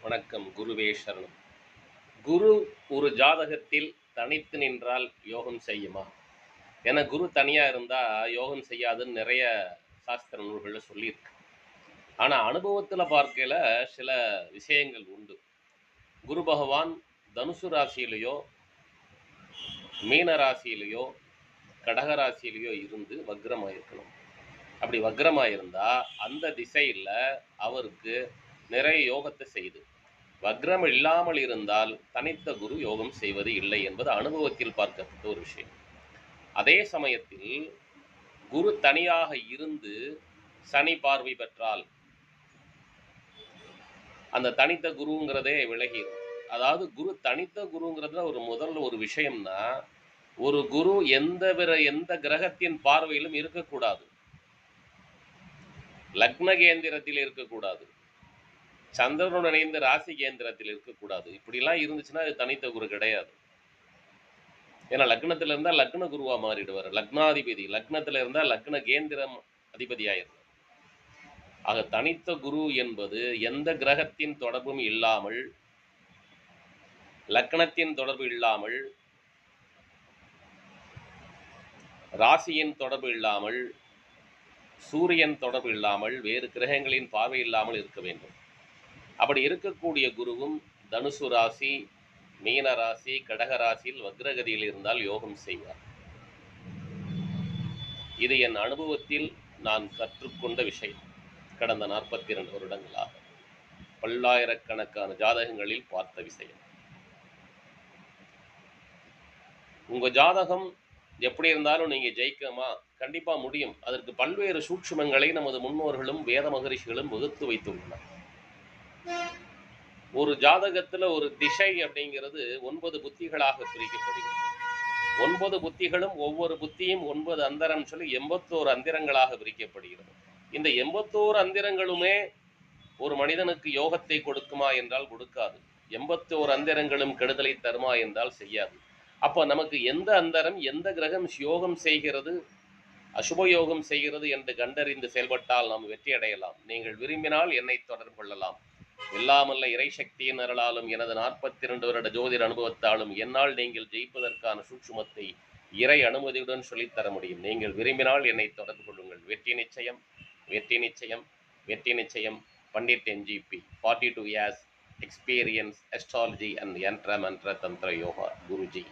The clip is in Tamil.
வணக்கம். குருவே சரணம். குரு ஒரு ஜாதகத்தில் தனித்து நின்றால் யோகம் செய்யுமா? ஏன்னா குரு தனியா இருந்தா யோகம் செய்யாதுன்னு நிறைய சாஸ்திர நூல்கள்ல சொல்லியிருக்கு. ஆனா அனுபவத்துல பார்க்கையில சில விஷயங்கள் உண்டு. குரு பகவான் தனுசு ராசியிலயோ, மீன ராசியிலயோ, கடக ராசியிலயோ இருந்து வக்ரமா இருக்கணும். அப்படி வக்ரமா இருந்தா அந்த திசையில அவருக்கு நிறைய யோகத்தை செய்யுது. வக்ரம் இல்லாமல் இருந்தால் தனித்த குரு யோகம் செய்வது இல்லை என்பது அனுபவத்தில் பார்க்கப்பட்ட ஒரு விஷயம். அதே சமயத்தில் குரு தனியாக இருந்து சனி பார்வை பெற்றால் அந்த தனித்த குருங்கிறதே விலகிடும். அதாவது குரு தனித்த குருங்கிறதுல முதல் ஒரு விஷயம்னா, ஒரு குரு எந்த கிரகத்தின் பார்வையிலும் இருக்கக்கூடாது. லக்ன கேந்திரத்தில் இருக்கக்கூடாது. சந்திரனுடன் இணைந்த ராசி கேந்திரத்தில் இருக்கக்கூடாது. இப்படிலாம் இருந்துச்சுன்னா அது தனித்த குரு கிடையாது. ஏன்னா லக்னத்துல இருந்தா லக்ன குருவா மாறிடுவார். லக்னாதிபதி லக்னத்துல இருந்தா லக்ன கேந்திரம் அதிபதி ஆயிடுவார். ஆக தனித்த குரு என்பது எந்த கிரகத்தின் தொடர்பும் இல்லாமல், லக்னத்தின் தொடர்பு இல்லாமல், ராசியின் தொடர்பு இல்லாமல், சூரியன் தொடர்பு இல்லாமல், வேறு கிரகங்களின் பார்வை இல்லாமல் இருக்க வேண்டும். அப்படி இருக்கக்கூடிய குருவும் தனுசு ராசி, மீன ராசி, கடக ராசியில் வக்ரகதியில் இருந்தால் யோகம் செய்வார். இது என் அனுபவத்தில் நான் கற்றுக்கொண்ட விஷயம். கடந்த 42 வருடங்களாக பல்லாயிரக்கணக்கான ஜாதகங்களில் பார்த்த விஷயம். உங்க ஜாதகம் எப்படி இருந்தாலும் நீங்க ஜெயிக்கமா? கண்டிப்பா முடியும். அதற்கு பல்வேறு சூட்சுமங்களை நமது முன்னோர்களும் வேத மகரிஷிகளும் வகுத்து வைத்துள்ளனர். ஒரு ஜாதகத்துல ஒரு திசை அப்படிங்கிறது 9 புத்திகளாக பிரிக்கப்படுகிறது. 9 புத்திகளும் ஒவ்வொரு புத்தியும் 9 அந்தரம் சொல்லி 81 அந்திரங்களாக பிரிக்கப்படுகிறது. இந்த 81 அந்திரங்களுமே ஒரு மனிதனுக்கு யோகத்தை கொடுக்குமா என்றால் கொடுக்காது. 81 அந்தரங்களும் கெடுதலை தருமா என்றால் செய்யாது. அப்போ நமக்கு எந்த அந்தரம் எந்த கிரகம் யோகம் செய்கிறது, அசுப யோகம் செய்கிறது என்று கண்டறிந்து செயல்பட்டால் நாம் வெற்றி அடையலாம். நீங்கள் விரும்பினால் என்னை தொடர்பு கொள்ளலாம். எல்லாமல்ல இறைசக்தியின் அருளாலும் எனது 42 வருட ஜோதிட அனுபவத்தாலும் என்னால் நீங்கள் ஜெயிப்பதற்கான சூட்சுமத்தை இறை அனுமதியுடன் சொல்லித்தர முடியும். நீங்கள் விரும்பினால் என்னை தொடர்பு கொள்ளுங்கள். வெற்றி நிச்சயம், வெற்றி நிச்சயம், வெற்றி நிச்சயம். Pandit NGP, 42 years experience, astrology and yantra mantra tantra yoga, Guruji.